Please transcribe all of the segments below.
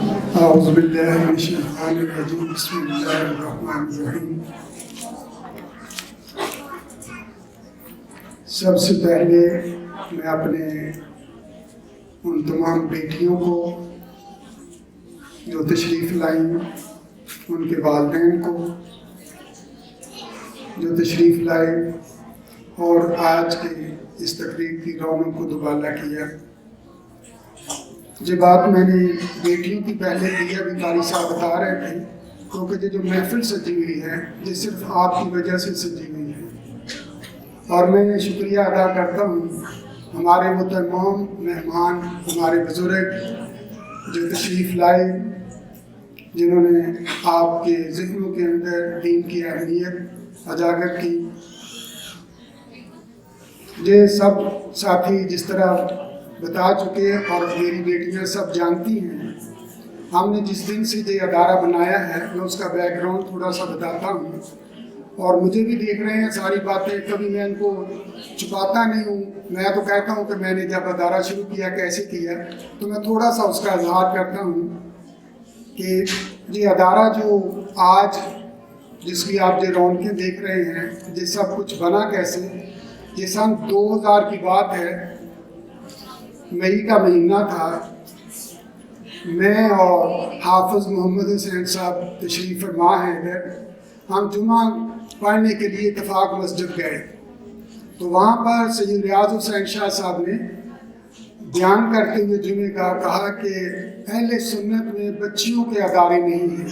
اعوذ باللہ من الشیطان الرجیم بسم اللہ الرحمن الرحیم۔ سب سے پہلے میں اپنے ان تمام بیٹیوں کو جو تشریف لائیں، ان کے والدین کو جو تشریف لائے اور آج کے اس تقریب کی رونق کو دوبالا کیا۔ یہ بات میں نے بیٹیوں کی پہلے کی، ابھی قاری صاحب بتا رہے تھے، کیونکہ جو محفل سجی ہوئی ہے یہ صرف آپ کی وجہ سے سجی ہوئی ہے، اور میں شکریہ ادا کرتا ہوں ہمارے وہ تمام مہمان، ہمارے بزرگ جو تشریف لائے، جنہوں نے آپ کے ذہنوں کے اندر دین کی اہمیت اجاگر کی۔ یہ سب ساتھی جس طرح بتا چکے اور میری بیٹیاں سب جانتی ہیں، ہم نے جس دن سے یہ ادارہ بنایا ہے، میں اس کا بیک گراؤنڈ تھوڑا سا بتاتا ہوں، اور مجھے بھی دیکھ رہے ہیں ساری باتیں، کبھی میں ان کو چھپاتا نہیں ہوں۔ میں تو کہتا ہوں کہ میں نے جب ادارہ شروع کیا کیسے کیا، تو میں تھوڑا سا اس کا اظہار کرتا ہوں کہ یہ ادارہ جو آج جس کی آپ یہ رونقیں دیکھ رہے ہیں، یہ سب کچھ بنا کیسے، یہ سن 2000 کی بات ہے، مئی کا مہینہ تھا۔ میں اور حافظ محمد حسین صاحب تشریف فرما ہیں ادھر، ہم جمعہ پڑھنے کے لیے اتفاق مسجد گئے، تو وہاں پر سید ریاض حسین شاہ صاحب نے بیان کرتے ہوئے جمعے کا کہا کہ اہل سنت میں بچیوں کے ادارے نہیں ہیں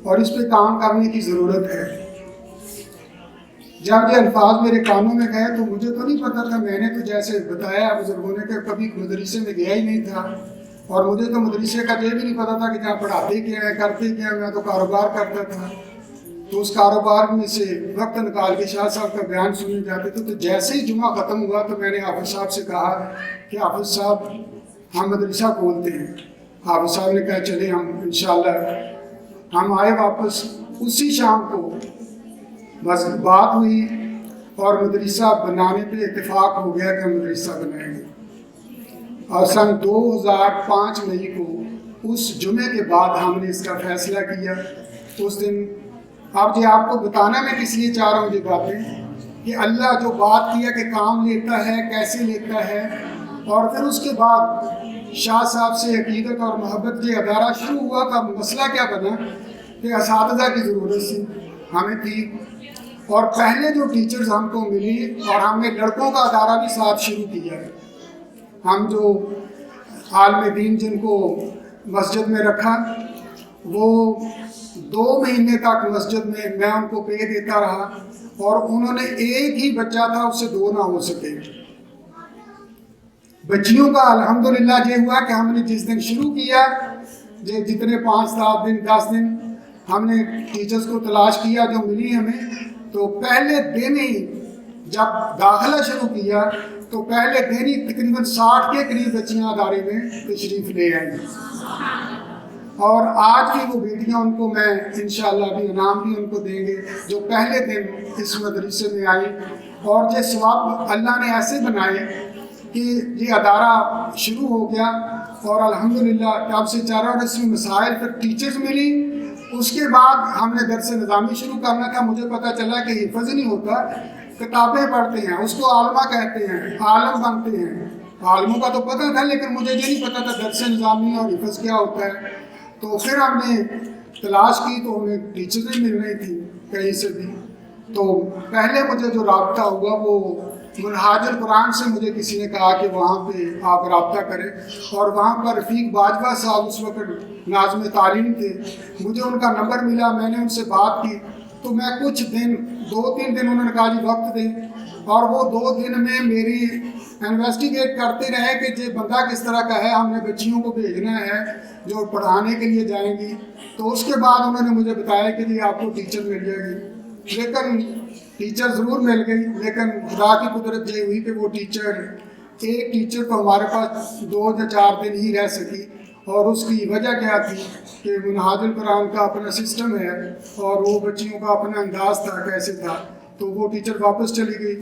اور اس پہ کام کرنے کی ضرورت ہے۔ جب یہ الفاظ میرے کانوں میں گئے تو مجھے تو نہیں پتا تھا، میں نے تو جیسے بتایا بزرگوں نے کہ کبھی مدرسے میں گیا ہی نہیں تھا، اور مجھے تو مدرسے کا یہ بھی نہیں پتا تھا کہ جہاں پڑھاتے کیا ہے، کرتے کیا ہے، میں تو کاروبار کرتا تھا۔ تو اس کاروبار میں سے وقت نکال کے شاہ صاحب کا بیان سننے جاتے تھے، تو جیسے ہی جمعہ ختم ہوا تو میں نے حافظ صاحب سے کہا کہ حافظ صاحب ہم مدرسہ کھولتے ہیں۔ حافظ صاحب نے کہا چلے ہم انشاءاللہ۔ ہم آئے واپس، اسی شام کو بس بات ہوئی اور مدرسہ بنانے پہ اتفاق ہو گیا کہ ہم مدرسہ بنائیں گے، اور سن 2005 مئی کو اس جمعے کے بعد ہم نے اس کا فیصلہ کیا۔ اس دن اب یہ آپ کو بتانا میں کس لیے چاہ رہا ہوں یہ باتیں، کہ اللہ جو بات کیا کہ کام لیتا ہے کیسے لیتا ہے، اور پھر اس کے بعد شاہ صاحب سے عقیدت اور محبت یہ ادارہ شروع ہوا کا مسئلہ کیا بنا کہ اساتذہ کی ضرورت سی ہمیں تھی، اور پہلے جو ٹیچرز ہم کو ملی، اور ہم نے لڑکوں کا ادارہ بھی ساتھ شروع کیا ہے۔ ہم جو عالم دین جن کو مسجد میں رکھا، وہ 2 مہینے تک مسجد میں میں ان کو پے دیتا رہا، اور انہوں نے ایک ہی بچہ تھا، اس سے 2 نہ ہو سکے۔ بچیوں کا الحمدللہ یہ ہوا کہ ہم نے جس دن شروع کیا، جتنے 5 7 دن 10 دن ہم نے ٹیچرز کو تلاش کیا جو ملی ہمیں، تو پہلے دن ہی جب داخلہ شروع کیا تو پہلے دن ہی تقریباً 60 کے قریب بچیاں ادارے میں تشریف لے آئیں، اور آج بھی وہ بیٹیاں ان کو میں انشاءاللہ بھی انعام بھی ان کو دیں گے جو پہلے دن اس مدرسے میں آئی۔ اور یہ ثواب اللہ نے ایسے بنائے کہ یہ ادارہ شروع ہو گیا، اور الحمدللہ اب سے چاروں اور اس میں مسائل پھر ٹیچرز ملی۔ اس کے بعد ہم نے درس نظامی شروع کرنا تھا، مجھے پتہ چلا کہ حفظ نہیں ہوتا، کتابیں پڑھتے ہیں، اس کو عالمہ کہتے ہیں، عالم بنتے ہیں۔ عالموں کا تو پتہ تھا، لیکن مجھے یہ نہیں پتہ تھا درس نظامی اور حفظ کیا ہوتا ہے۔ تو پھر ہم نے تلاش کی تو ہمیں ٹیچریں مل رہی تھیں کہیں سے بھی، تو پہلے مجھے جو رابطہ ہوا وہ منہاج القرآن سے مجھے کسی نے کہا کہ وہاں پہ آپ رابطہ کریں، اور وہاں پر رفیق باجوہ صاحب اس وقت ناظم تعلیم تھے، مجھے ان کا نمبر ملا، میں نے ان سے بات کی، تو میں کچھ دن 2-3 دن انہوں نے کہا جی وقت دیں، اور وہ 2 دن میں میری انویسٹیگیٹ کرتے رہے کہ یہ بندہ کس طرح کا ہے، ہم نے بچیوں کو بھیجنا ہے جو پڑھانے کے لیے جائیں گی۔ تو اس کے بعد انہوں نے مجھے بتایا کہ جی آپ کو ٹیچر مل جائے گی، لیکن ٹیچر ضرور مل گئی، لیکن خدا کی قدرت یہ ہوئی کہ وہ ایک ٹیچر تو ہمارے پاس 2 یا 4 دن ہی رہ سکی، اور اس کی وجہ کیا تھی کہ منہاج القرآن کا اپنا سسٹم ہے، اور وہ بچیوں کا اپنا انداز تھا کیسے تھا، تو وہ ٹیچر واپس چلی گئی۔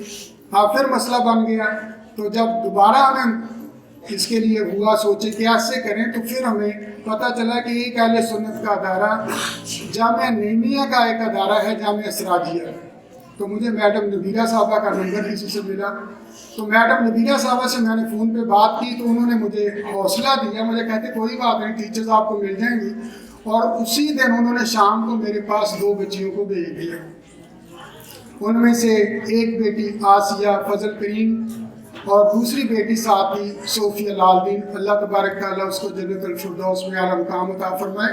پھر مسئلہ بن گیا، تو جب دوبارہ ہمیں اس کے لیے ہوا سوچے کیسے کریں، تو پھر ہمیں پتہ چلا کہ ایک اہل سنت کا ادارہ جامعہ نعیمیہ کا ایک ادارہ ہے، جامعہ سراجیہ۔ تو مجھے میڈم نبیرہ صاحبہ کا نمبر کسی سے ملا، تو میڈم نبیرہ صاحبہ سے میں نے فون پہ بات کی، تو انہوں نے مجھے حوصلہ دیا، مجھے کہتے کوئی بات نہیں، ٹیچرز آپ کو مل جائیں گی۔ اور اسی دن انہوں نے شام کو میرے پاس 2 بچیوں کو بھیج دیا، ان میں سے ایک بیٹی آسیہ فضل کریم اور دوسری بیٹی ساتھی صوفیہ لال دین، اللہ تبارک تعالیٰ اس کو جنت الفردوس میں اعلیٰ مقام عطا فرمائے،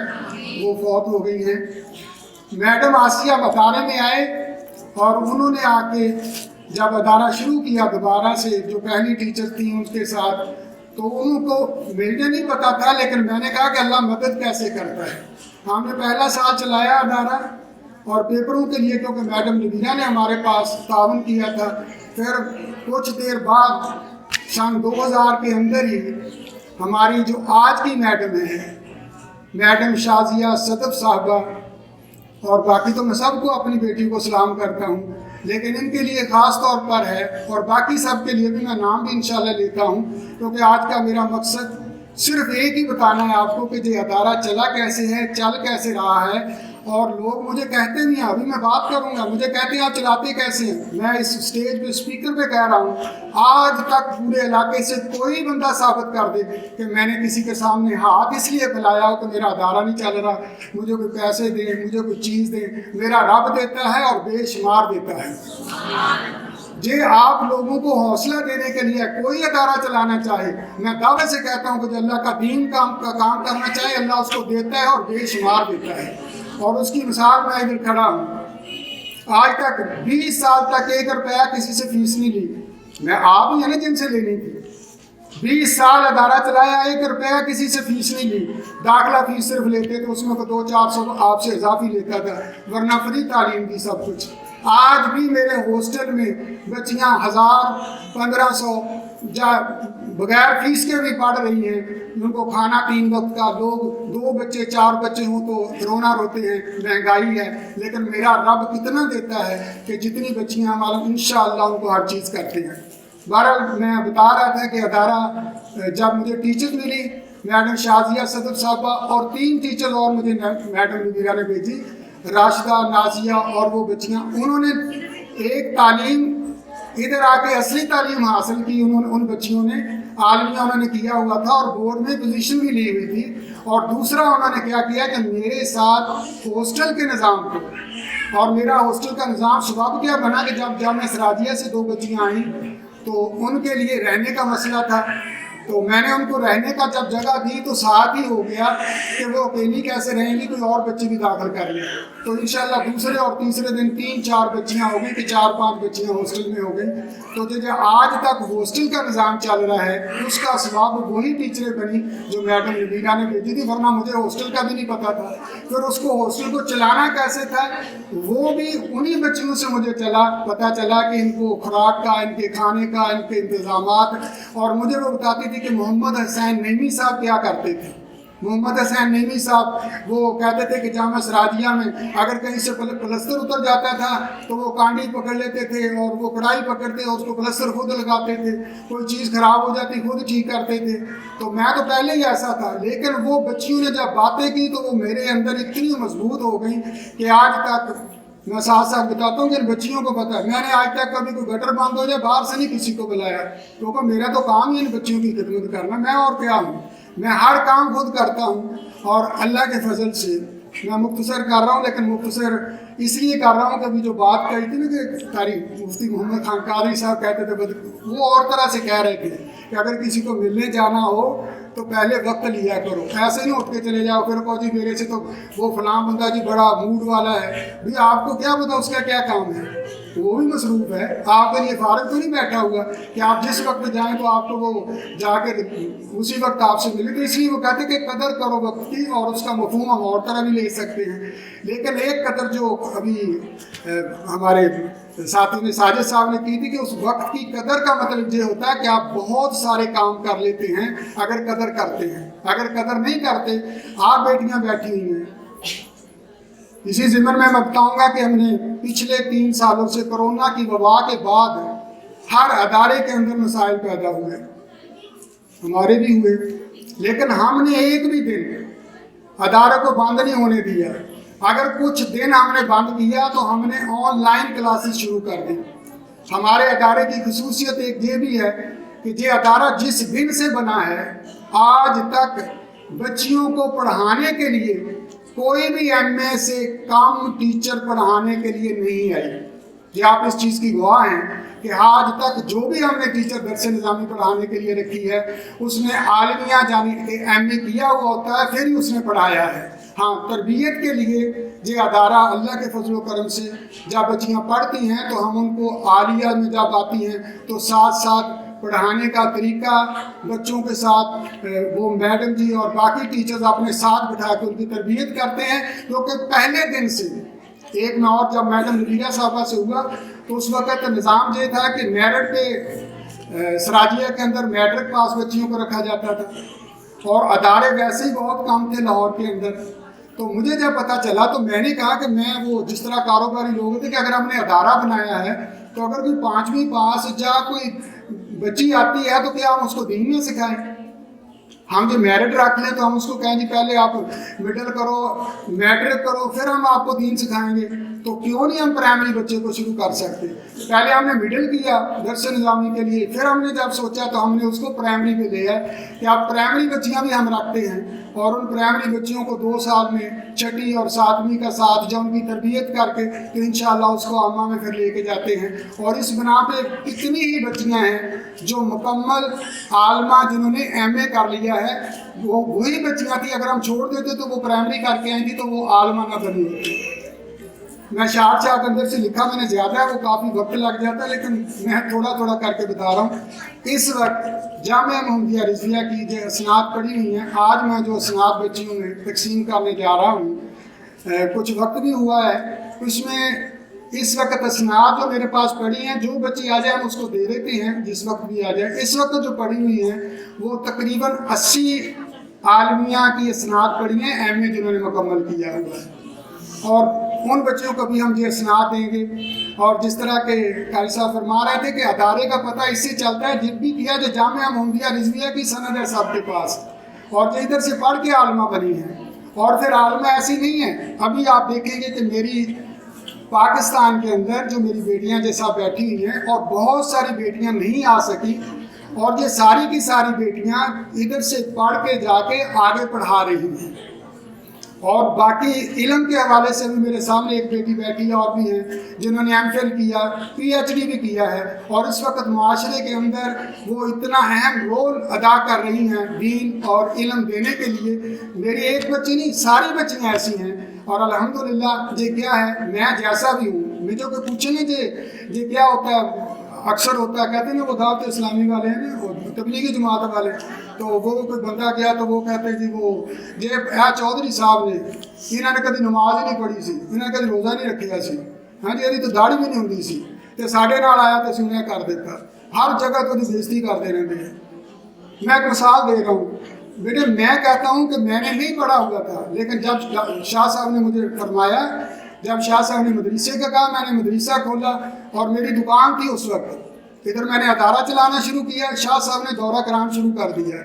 وہ فوت ہو گئی ہیں۔ میڈم آسیہ ادارے میں آئے اور انہوں نے آ کے جب ادارہ شروع کیا دوبارہ سے، جو پہلی ٹیچر تھیں ان کے ساتھ، تو ان کو مجھے نہیں پتا تھا، لیکن میں نے کہا کہ اللہ مدد کیسے کرتا ہے۔ ہم نے پہلا سال چلایا ادارہ، اور پیپروں کے لیے کیونکہ میڈم نبیرہ نے ہمارے پاس تعاون کیا تھا، پھر کچھ دیر بعد سن 2000 کے اندر ہی ہماری جو آج کی میڈم ہیں، میڈم شازیہ صدف صاحبہ، اور باقی تو میں سب کو اپنی بیٹی کو سلام کرتا ہوں، لیکن ان کے لیے خاص طور پر ہے، اور باقی سب کے لیے بھی میں نام بھی انشاءاللہ لیتا ہوں، کیونکہ آج کا میرا مقصد صرف ایک ہی بتانا ہے آپ کو کہ یہ ادارہ چلا کیسے ہے، چل کیسے رہا ہے۔ اور لوگ مجھے کہتے نہیں ہیں، ابھی میں بات کروں گا، مجھے کہتے ہیں آپ چلاتے کیسے ہیں۔ میں اس اسٹیج پہ اسپیکر پہ کہہ رہا ہوں، آج تک پورے علاقے سے کوئی بندہ ثابت کر دے کہ میں نے کسی کے سامنے ہاتھ اس لیے پھیلایا ہو کہ میرا ادارہ نہیں چل رہا، مجھے کوئی پیسے دیں، مجھے کوئی چیز دیں، میرا رب دیتا ہے اور بے شمار دیتا ہے۔ جی آپ لوگوں کو حوصلہ دینے کے لیے کوئی ادارہ چلانا چاہے، میں دعوے سے کہتا ہوں کہ جو اللہ کا دین کا کام کرنا چاہے، اللہ اس کو دیتا ہے اور بے شمار دیتا ہے۔ اور اس کی مثال میں ادھر کھڑا ہوں، آج تک 20 سال تک 1 روپیہ کسی سے فیس نہیں لی، میں آپ ہی ہے نا جن سے لینی تھی۔ 20 سال ادارہ چلایا، 1 روپیہ کسی سے فیس نہیں لی، داخلہ فیس صرف لیتے تھے، اس میں 200-400 آپ سے اضافی لیتا تھا، ورنہ فری تعلیم دی سب کچھ۔ آج بھی میرے ہاسٹل میں بچیاں 1000-1500 بغیر فیس کے بھی پڑھ رہی ہیں، ان کو کھانا 3 وقت کا، لوگ 2 بچے 4 بچے ہوں تو رونا روتے ہیں، مہنگائی ہے، لیکن میرا رب کتنا دیتا ہے کہ جتنی بچیاں ہمارا انشاءاللہ ان کو ہر چیز کرتے ہیں۔ بہرحال میں بتا رہا تھا کہ ادارہ جب مجھے ٹیچر ملی، میڈم شازیہ صدف صاحبہ اور 3 ٹیچر اور مجھے میڈم نبیرہ نے بھیجی، راشدہ، نازیہ اور وہ بچیاں، انہوں نے ایک تعلیم ادھر آ کے اصلی تعلیم حاصل کی، ان بچیوں نے عالمیہ انہوں نے کیا ہوا تھا اور بورڈ میں پوزیشن بھی لی ہوئی تھی۔ اور دوسرا انہوں نے کیا کیا کہ میرے ساتھ ہاسٹل کے نظام کو، اور میرا ہاسٹل کا نظام سبب کیا بنا کہ جب جامعہ سراجیہ سے 2 بچیاں آئیں تو ان کے لیے رہنے کا مسئلہ تھا، تو میں نے ان کو رہنے کا جب جگہ دی تو ساتھ ہی ہو گیا کہ وہ اکیلی کیسے رہیں گی، کوئی اور بچے بھی داخل کر لیں۔ تو انشاءاللہ دوسرے اور تیسرے دن 3-4 بچیاں ہو گئی کہ 4-5 بچیاں ہاسٹل میں ہو گئی۔ تو جو آج تک ہاسٹل کا نظام چل رہا ہے اس کا اسباب وہی ٹیچریں بنی جو میڈم نبیرہ نے بھیجی تھی، ورنہ مجھے ہاسٹل کا بھی نہیں پتا تھا۔ پھر اس کو ہاسٹل کو چلانا کیسے تھا وہ بھی انہی بچیوں سے مجھے پتا چلا کہ ان کو خوراک کا، ان کے کھانے کا، ان کے انتظامات، اور مجھے وہ بتاتی تھی کہ محمد حسین نعیمی صاحب کیا کرتے تھے۔ محمد حسین نعیمی صاحب وہ کہتے تھے کہ جامعہ سراجیہ میں اگر کہیں سے پلستر اتر جاتا تھا تو وہ کانڈی پکڑ لیتے تھے اور وہ کڑائی پکڑتے اور اس کو پلستر خود لگاتے تھے، کوئی چیز خراب ہو جاتی خود ٹھیک کرتے تھے۔ تو میں تو پہلے ہی ایسا تھا، لیکن وہ بچیوں نے جب باتیں کی تو وہ میرے اندر اتنی مضبوط ہو گئیں کہ آج تک میں ساتھ ساتھ بتاتا ہوں کہ ان بچیوں کو پتہ ہے، میں نے آج تک کبھی کوئی گٹر بند ہو جائے باہر سے نہیں کسی کو بلایا، کیونکہ میرا تو کام ہی ان بچیوں کی خدمت کرنا، میں اور کیا ہوں، میں ہر کام خود کرتا ہوں۔ اور اللہ کے فضل سے میں مختصر کر رہا ہوں، لیکن مختصر اس لیے کر رہا ہوں کہ ابھی جو بات کہی تھی نا کہ تاریخ مفتی محمد خان قادری صاحب کہتے تھے، وہ اور طرح سے کہہ رہے تھے کہ اگر کسی کو ملنے جانا ہو تو پہلے وقت لیا کرو، ایسے نہیں اٹھ کے چلے جاؤ پھر کہو جی میرے سے تو وہ فلاں بندہ جی بڑا موڈ والا ہے، بھی آپ کو کیا پتا اس کا کیا کام ہے، وہ بھی مصروف ہے، آپ کے لیے فارغ تو نہیں بیٹھا ہوا کہ آپ جس وقت جائیں تو آپ کو وہ جا کے اسی وقت آپ سے ملے۔ تو اس لیے وہ کہتے کہ قدر کرو وقت کی، اور اس کا مفہوم ہم اور طرح بھی لے سکتے ہیں، لیکن ایک قدر جو ابھی ہمارے ساتھی نے ساجد صاحب نے کی تھی کہ اس وقت کی قدر کا مطلب یہ ہوتا ہے کہ آپ بہت سارے کام کر لیتے ہیں اگر قدر کرتے ہیں، اگر قدر نہیں کرتے آپ بیٹیاں بیٹھی ہوئی ہیں۔ اسی ضمن میں بتاؤں گا کہ ہم نے پچھلے 3 سالوں سے کورونا کی وبا کے بعد ہر ادارے کے اندر مسائل پیدا ہوئے، ہمارے بھی ہوئے، لیکن ہم نے ایک بھی دن ادارے کو بند نہیں ہونے دیا۔ اگر کچھ دن ہم نے بند کیا تو ہم نے آن لائن کلاسز شروع کر دی۔ ہمارے ادارے کی خصوصیت ایک یہ بھی ہے کہ یہ ادارہ جس دن سے بنا ہے آج تک بچیوں کو پڑھانے کے لیے کوئی بھی ایم اے سے کم ٹیچر پڑھانے کے لیے نہیں آئی۔ یہ آپ اس چیز کی گواہ ہیں کہ آج تک جو بھی ہم نے ٹیچر درس نظامی پڑھانے کے لیے رکھی ہے اس نے عالمیہ یعنی ایم اے کیا ہوا ہوتا ہے، پھر ہی اس نے پڑھایا ہے۔ ہاں، تربیت کے لیے یہ ادارہ اللہ کے فضل و کرم سے جب بچیاں پڑھتی ہیں تو ہم ان کو عالیہ میں جب آتی ہیں تو ساتھ ساتھ پڑھانے کا طریقہ بچوں کے ساتھ وہ میڈم جی اور باقی ٹیچرز اپنے ساتھ بٹھا کے ان کی تربیت کرتے ہیں، کیونکہ پہلے دن سے ایک میں اور جب میڈم نبیلہ صاحبہ سے ہوا تو اس وقت نظام یہ تھا کہ میرٹ پہ سراجیہ کے اندر میٹرک پاس بچیوں کو رکھا جاتا تھا اور ادارے ویسے ہی بہت کم تھے لاہور کے اندر۔ تو مجھے جب پتہ چلا تو میں نے کہا کہ میں وہ جس طرح کاروباری لوگ تھے کہ اگر ہم نے ادارہ بنایا ہے تو اگر کوئی 5ویں پاس یا کوئی بچی آتی ہے تو کیا ہم اس کو دین میں سکھائیں؟ ہم جو میرٹ رکھ لیں تو ہم اس کو کہیں جی پہلے آپ مڈل کرو، میٹرک کرو، پھر ہم آپ کو دین سکھائیں گے۔ تو کیوں نہیں ہم پرائمری بچے کو شروع کر سکتے؟ پہلے ہم نے مڈل کیا درس نظامی کے لیے، پھر ہم نے جب سوچا تو ہم نے اس کو پرائمری پہ لیا کہ آپ پرائمری بچیاں بھی ہم رکھتے ہیں اور ان پرائمری بچیوں کو 2 سال میں 6ٹھی اور 7ویں کا ساتھ جو ان کی تربیت کر کے تو انشاءاللہ اس کو عامہ میں پھر لے کے جاتے ہیں۔ اور اس بنا پہ اتنی ہی بچیاں ہیں جو مکمل عالمہ جنہوں نے ایم اے کر لیا ہے، وہ وہی بچیاں تھیں اگر ہم چھوڑ دیتے تو وہ پرائمری کر کے آئیں گی تو وہ عالمہ نہ بنی ہوتی۔ میں شاعر کے اندر سے لکھا میں نے زیادہ ہے، وہ کافی وقت لگ جاتا ہے، لیکن میں تھوڑا تھوڑا کر کے بتا رہا ہوں۔ اس وقت جامعہ محمدیہ رضویہ کی جو اسناد پڑھی ہوئی ہیں، آج میں جو اسناد بچیوں میں تقسیم کرنے جا رہا ہوں، کچھ وقت بھی ہوا ہے، اس میں اس وقت اسناد جو میرے پاس پڑھی ہیں، جو بچی آ جائے ہم اس کو دے دیتے ہیں جس وقت بھی آ جائے۔ اس وقت جو پڑھی ہوئی ہیں وہ تقریباً 80 عالمیہ کی اسناد پڑھی ہیں ایم اے جنہوں نے مکمل کیا ہوا ہے، اور ان بچوں کو بھی ہم یہ اسناد دیں گے۔ اور جس طرح کے قاری صاحب فرما رہے تھے کہ ادارے کا پتہ اس سے چلتا ہے جب بھی کیا جو جامعہ محمدیہ رضویہ کی سند ہے سب کے پاس، اور جو ادھر سے پڑھ کے عالمہ بنی ہیں۔ اور پھر عالمہ ایسی نہیں ہے، ابھی آپ دیکھیں گے کہ میری پاکستان کے اندر جو میری بیٹیاں جیسا بیٹھی ہوئی ہیں اور بہت ساری بیٹیاں نہیں آ سکی، اور یہ ساری کی ساری بیٹیاں ادھر سے پڑھ کے جا کے آگے پڑھا رہی ہیں۔ اور باقی علم کے حوالے سے بھی میرے سامنے ایک بیٹی بیٹھی ہے اور بھی ہیں جنہوں نے ایم فل کیا، پی ایچ ڈی بھی کیا ہے، اور اس وقت معاشرے کے اندر وہ اتنا اہم رول ادا کر رہی ہیں دین اور علم دینے کے لیے۔ میری ایک بچی نہیں، ساری بچیاں ایسی ہیں، اور الحمدللہ یہ کیا ہے، میں جیسا بھی ہوں، مجھے کوئی پوچھے نہیں یہ کیا ہوتا ہے، اکثر ہوتا ہے کہتے ہیں نا وہ دعوت اسلامی والے ہیں نا، وہ تبلیغی جماعت والے، تو وہ کوئی بندہ گیا تو وہ کہتے ہیں جی وہ چودھری صاحب نے انہوں نے کبھی نماز ہی نہیں پڑھی سی، انہوں نے کبھی روزہ نہیں رکھیا سی، ہاں جی تو داڑھی بھی نہیں ہوتی سی، تو ساڈے نال آیا تو اسی انہیں کر دیتا، ہر جگہ تو بےزتی کرتے رہتے ہیں۔ میں ایک مثال دے رہا ہوں بیٹے، میں کہتا ہوں کہ میں نے نہیں پڑھا ہوا تھا، لیکن جب شاہ صاحب نے مجھے فرمایا، جب شاہ صاحب نے مدرسے کا کہا، میں نے مدرسہ کھولا اور میری دکان تھی اس وقت، ادھر میں نے ادارہ چلانا شروع کیا، شاہ صاحب نے دورہ کرام شروع کر دیا۔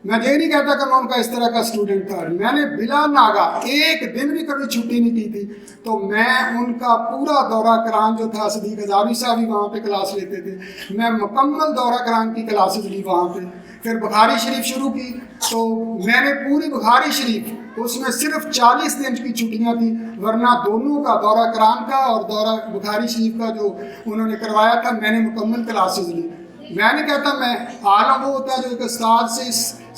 میں یہ نہیں کہتا کہ میں ان کا اس طرح کا اسٹوڈنٹ تھا، میں نے بلا ناگا ایک دن بھی کبھی چھٹی نہیں کی تھی، تو میں ان کا پورا دورہ کرام جو تھا، صدیق ہزاروی صاحب بھی وہاں پہ کلاس لیتے تھے، میں مکمل دورہ کرام کی کلاسز لی وہاں پہ۔ پھر بخاری شریف شروع کی تو میں نے پوری بخاری شریف، اس میں صرف 40 دن کی چھٹیاں تھیں، ورنہ دونوں کا دورہ کرام کا اور دورہ بخاری شریف کا جو انہوں نے کروایا تھا میں نے مکمل کلاسز لی۔ میں نہیں کہتا میں عالم وہ ہوتا ہے جو ایک استاد سے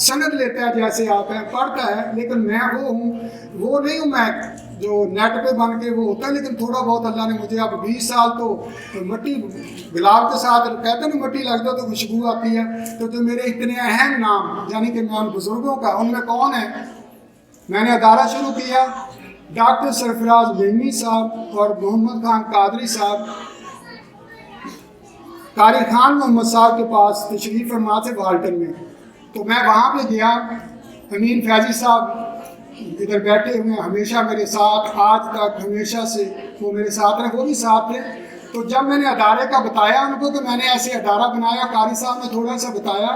سند لیتا ہے جیسے آپ ہیں، پڑھتا ہے، لیکن میں وہ ہوں، وہ نہیں ہوں میں جو نیٹ پہ بن کے وہ ہوتا ہے، لیکن تھوڑا بہت اللہ نے مجھے اب 20 سال تو مٹی گلاب کے ساتھ کہتے ہیں نا مٹی لگ جاؤ تو خوشبو آتی ہے، تو جو میرے اتنے اہم نام یعنی کہ میں ان بزرگوں کا، ان میں کون ہے، میں نے ادارہ شروع کیا، ڈاکٹر سرفراز لیمی صاحب اور محمد خان قادری صاحب قاری خان محمد صاحب کے پاس تشریف فرما تھے والٹن میں، تو میں وہاں پہ گیا، امین فیضی صاحب ادھر بیٹھے ہوئے ہیں، ہمیشہ میرے ساتھ، آج تک ہمیشہ سے وہ میرے ساتھ ہیں، وہ بھی ساتھ تھے۔ تو جب میں نے ادارے کا بتایا ان کو کہ میں نے ایسے ادارہ بنایا، قاری صاحب نے تھوڑا سا بتایا،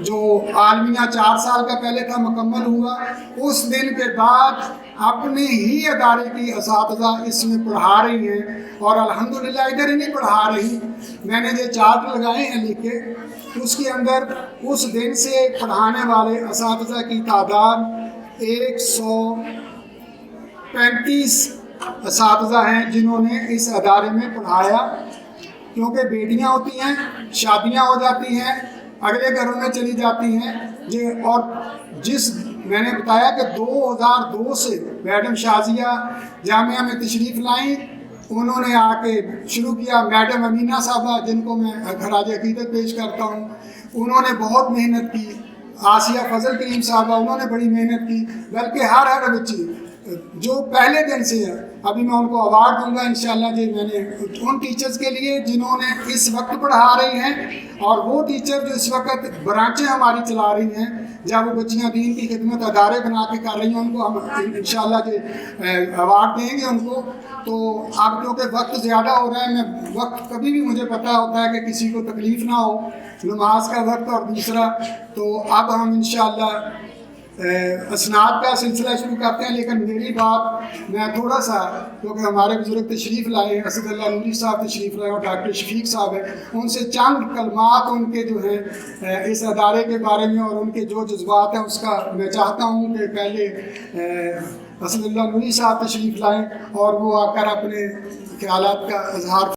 جو عالمیہ 4 سال کا پہلے تھا مکمل ہوا، اس دن کے بعد اپنے ہی ادارے کی اساتذہ اس میں پڑھا رہی ہیں، اور الحمدللہ ادھر ہی نہیں پڑھا رہی، میں نے جو چارٹ لگائے ہیں لکھ کے، اس کے اندر اس دن سے پڑھانے والے اساتذہ کی تعداد 135 اساتذہ ہیں جنہوں نے اس ادارے میں پڑھایا، کیونکہ بیٹیاں ہوتی ہیں، شادیاں ہو جاتی ہیں، اگلے گھروں میں چلی جاتی ہیں اور میں نے بتایا کہ 2002 سے میڈم شازیہ جامعہ میں تشریف لائیں، انہوں نے آ کے شروع کیا۔ میڈم امینہ صاحبہ جن کو میں خراج عقیدت پیش کرتا ہوں، انہوں نے بہت محنت کی۔ آسیہ فضل کریم صاحبہ، انہوں نے بڑی محنت کی، بلکہ ہر بچی جو پہلے دن سے ہے، ابھی میں ان کو اوارڈ دوں گا انشاءاللہ جی، میں نے ان ٹیچرز کے لیے جنہوں نے اس وقت پڑھا رہی ہیں، اور وہ ٹیچر جو اس وقت برانچیں ہماری چلا رہی ہیں، جب وہ بچیاں دین کی خدمت ادارے بنا کے کر رہی ہیں، ان کو ہم انشاءاللہ جی اوارڈ دیں گے ان کو۔ تو اب کیونکہ وقت زیادہ ہو رہا ہے، میں وقت کبھی بھی مجھے پتہ ہوتا ہے کہ کسی کو تکلیف نہ ہو، نماز کا وقت اور دوسرا، تو اب ہم انشاءاللہ اسناد کا سلسلہ شروع کرتے ہیں۔ لیکن میری بات میں تھوڑا سا، کیونکہ ہمارے بزرگ تشریف لائے ہیں، اسد اللہ نوری صاحب تشریف لائے اور ڈاکٹر شفیق صاحب ہیں، ان سے چند کلمات ان کے جو ہیں اس ادارے کے بارے میں اور ان کے جو جذبات ہیں اس کا میں چاہتا ہوں کہ پہلے اسد اللہ نوری صاحب تشریف لائیں اور وہ آ کر اپنے خیالات کا اظہار